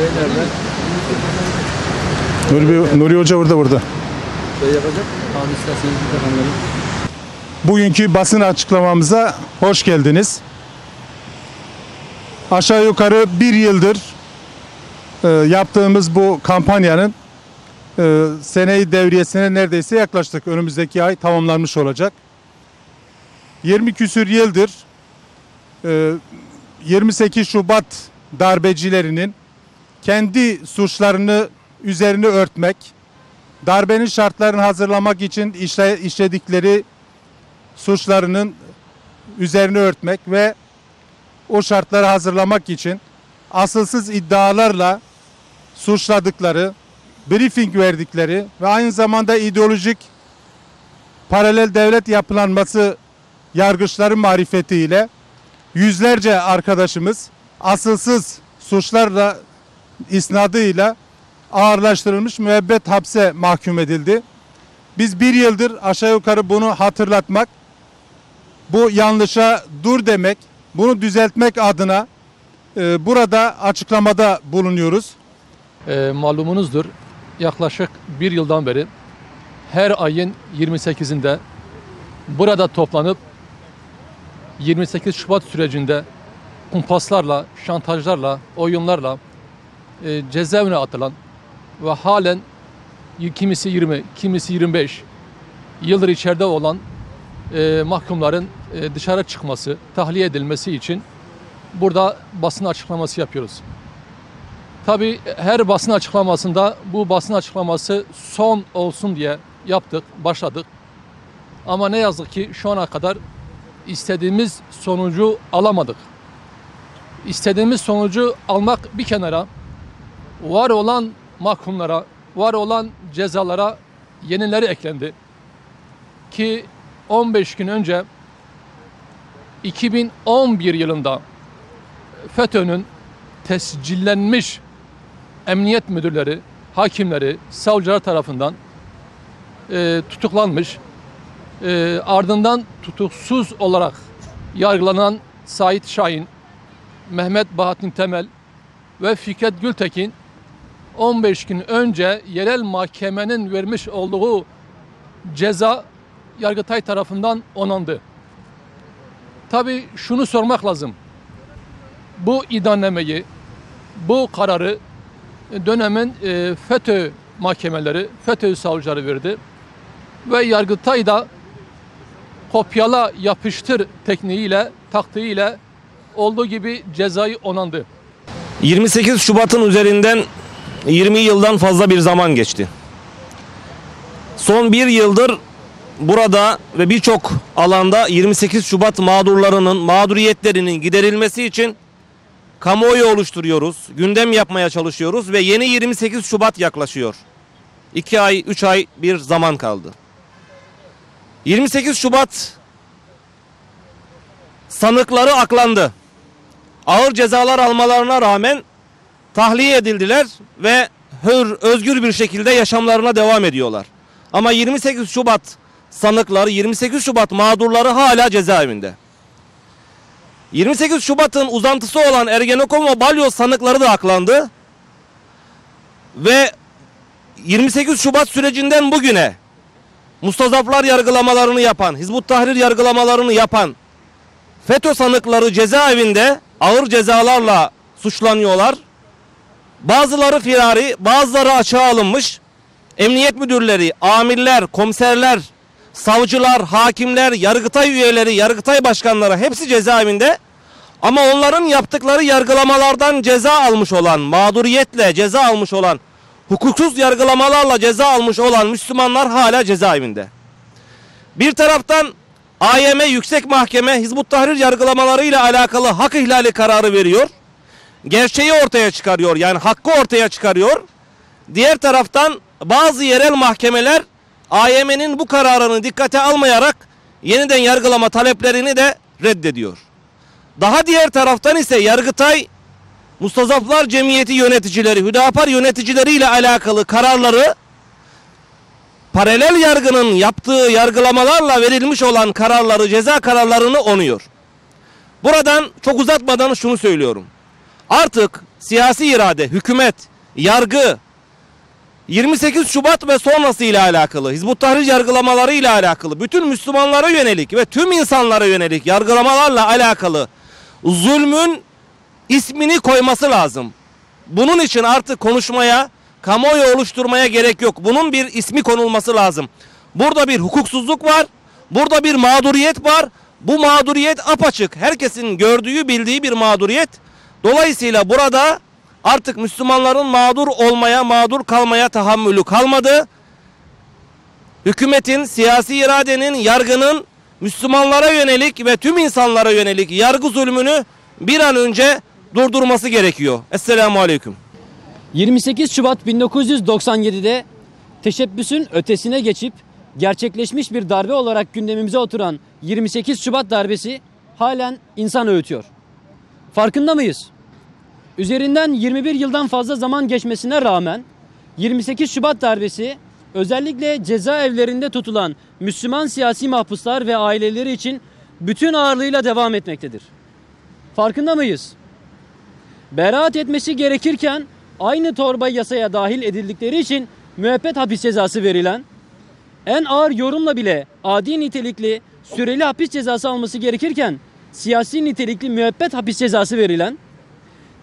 nerede? Nuri Hoca burada. Şey yapacak. Abi isterseniz bir tane verin. Bugünkü basın açıklamamıza hoş geldiniz. Aşağı yukarı bir yıldır yaptığımız bu kampanyanın seneyi devriyesine neredeyse yaklaştık. Önümüzdeki ay tamamlanmış olacak. 20 küsür yıldır 28 Şubat darbecilerinin kendi suçlarını üzerine örtmek, darbenin şartlarını hazırlamak için işledikleri suçlarının üzerine örtmek ve o şartları hazırlamak için asılsız iddialarla suçladıkları, briefing verdikleri ve aynı zamanda ideolojik paralel devlet yapılanması yargıçların marifetiyle yüzlerce arkadaşımız asılsız suçlarla isnadıyla ağırlaştırılmış müebbet hapse mahkum edildi. Biz bir yıldır aşağı yukarı bunu hatırlatmak, bu yanlışa dur demek, bunu düzeltmek adına burada açıklamada bulunuyoruz. Malumunuzdur, yaklaşık bir yıldan beri her ayın 28'inde burada toplanıp 28 Şubat sürecinde kumpaslarla, şantajlarla, oyunlarla cezaevine atılan ve halen kimisi 20, kimisi 25 yıldır içeride olan mahkumların dışarı çıkması, tahliye edilmesi için burada basın açıklaması yapıyoruz. Tabii her basın açıklamasında bu basın açıklaması son olsun diye başladık. Ama ne yazık ki şu ana kadar istediğimiz sonucu alamadık. İstediğimiz sonucu almak bir kenara, var olan mahkumlara, var olan cezalara yenileri eklendi. Ki 15 gün önce 2011 yılında FETÖ'nün tescillenmiş emniyet müdürleri, hakimleri, savcılar tarafından tutuklanmış, ardından tutuksuz olarak yargılanan Sait Şahin, Mehmet Bahattin Temel ve Fikret Gültekin 15 gün önce yerel mahkemenin vermiş olduğu ceza Yargıtay tarafından onandı. Tabii şunu sormak lazım. Bu idamnameyi, bu kararı dönemin FETÖ mahkemeleri, FETÖ savcıları verdi. Ve Yargıtay da kopyala yapıştır tekniğiyle, taktiğiyle olduğu gibi cezayı onandı. 28 Şubat'ın üzerinden 20 yıldan fazla bir zaman geçti. Son bir yıldır burada ve birçok alanda 28 Şubat mağdurlarının mağduriyetlerinin giderilmesi için kamuoyu oluşturuyoruz, gündem yapmaya çalışıyoruz ve yeni 28 Şubat yaklaşıyor. 2 ay, 3 ay bir zaman kaldı. 28 Şubat sanıkları aklandı. Ağır cezalar almalarına rağmen tahliye edildiler ve özgür bir şekilde yaşamlarına devam ediyorlar. Ama 28 Şubat sanıkları, 28 Şubat mağdurları hala cezaevinde. 28 Şubat'ın uzantısı olan Ergenekon ve Balyoz sanıkları da aklandı. Ve 28 Şubat sürecinden bugüne mustazaflar yargılamalarını yapan, Hizbut Tahrir yargılamalarını yapan FETÖ sanıkları cezaevinde ağır cezalarla suçlanıyorlar. Bazıları firari, bazıları açığa alınmış. Emniyet müdürleri, amirler, komiserler, savcılar, hakimler, Yargıtay üyeleri, Yargıtay başkanları hepsi cezaevinde. Ama onların yaptıkları yargılamalardan ceza almış olan, mağduriyetle ceza almış olan, hukuksuz yargılamalarla ceza almış olan Müslümanlar hala cezaevinde. Bir taraftan AYM Yüksek Mahkeme Hizbut Tahrir yargılamalarıyla alakalı hak ihlali kararı veriyor. Gerçeği ortaya çıkarıyor, yani hakkı ortaya çıkarıyor. Diğer taraftan bazı yerel mahkemeler AYM'nin bu kararını dikkate almayarak yeniden yargılama taleplerini de reddediyor. Daha diğer taraftan ise Yargıtay, Mustazaflar Cemiyeti yöneticileri, Hüdapar yöneticileriyle alakalı kararları paralel yargının yaptığı yargılamalarla verilmiş olan kararları, ceza kararlarını onuyor. Buradan çok uzatmadan şunu söylüyorum. Artık siyasi irade, hükümet, yargı, 28 Şubat ve sonrası ile alakalı, Hizbut Tahrir yargılamaları ile alakalı, bütün Müslümanlara yönelik ve tüm insanlara yönelik yargılamalarla alakalı zulmün ismini koyması lazım. Bunun için artık konuşmaya, kamuoyu oluşturmaya gerek yok. Bunun bir ismi konulması lazım. Burada bir hukuksuzluk var, burada bir mağduriyet var. Bu mağduriyet apaçık. Herkesin gördüğü, bildiği bir mağduriyet. Dolayısıyla burada artık Müslümanların mağdur olmaya, mağdur kalmaya tahammülü kalmadı. Hükümetin, siyasi iradenin, yargının Müslümanlara yönelik ve tüm insanlara yönelik yargı zulmünü bir an önce durdurması gerekiyor. Esselamu Aleyküm. 28 Şubat 1997'de teşebbüsün ötesine geçip gerçekleşmiş bir darbe olarak gündemimize oturan 28 Şubat darbesi halen insan öğütüyor. Farkında mıyız? Üzerinden 21 yıldan fazla zaman geçmesine rağmen 28 Şubat darbesi özellikle cezaevlerinde tutulan Müslüman siyasi mahpuslar ve aileleri için bütün ağırlığıyla devam etmektedir. Farkında mıyız? Beraat etmesi gerekirken aynı torba yasaya dahil edildikleri için müebbet hapis cezası verilen, en ağır yorumla bile adi nitelikli süreli hapis cezası alması gerekirken siyasi nitelikli müebbet hapis cezası verilen,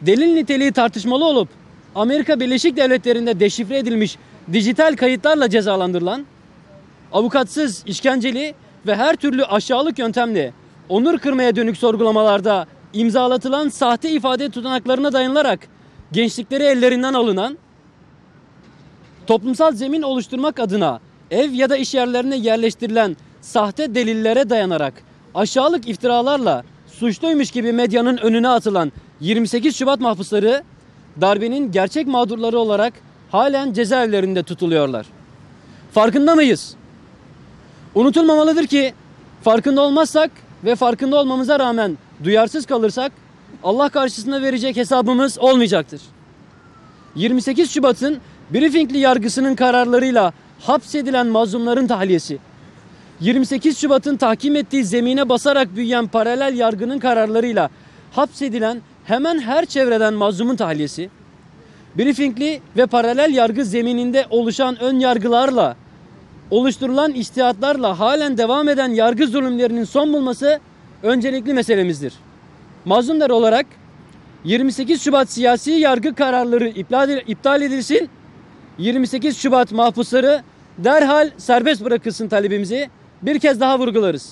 delil niteliği tartışmalı olup Amerika Birleşik Devletleri'nde deşifre edilmiş dijital kayıtlarla cezalandırılan, avukatsız, işkenceli ve her türlü aşağılık yöntemle onur kırmaya dönük sorgulamalarda imzalatılan sahte ifade tutanaklarına dayanılarak gençlikleri ellerinden alınan, toplumsal zemin oluşturmak adına ev ya da iş yerlerine yerleştirilen sahte delillere dayanarak aşağılık iftiralarla suçluymuş gibi medyanın önüne atılan 28 Şubat mahpusları darbenin gerçek mağdurları olarak halen cezaevlerinde tutuluyorlar. Farkında mıyız? Unutulmamalıdır ki farkında olmazsak ve farkında olmamıza rağmen duyarsız kalırsak Allah karşısında verecek hesabımız olmayacaktır. 28 Şubat'ın briefingli yargısının kararlarıyla hapsedilen mazlumların tahliyesi, 28 Şubat'ın tahkim ettiği zemine basarak büyüyen paralel yargının kararlarıyla hapsedilen hemen her çevreden mazlumun tahliyesi, briefingli ve paralel yargı zemininde oluşan ön yargılarla, oluşturulan içtihatlarla halen devam eden yargı zulümlerinin son bulması öncelikli meselemizdir. Mazlumlar olarak 28 Şubat siyasi yargı kararları iptal edilsin, 28 Şubat mahpusları derhal serbest bırakılsın talebimizi bir kez daha vurgularız.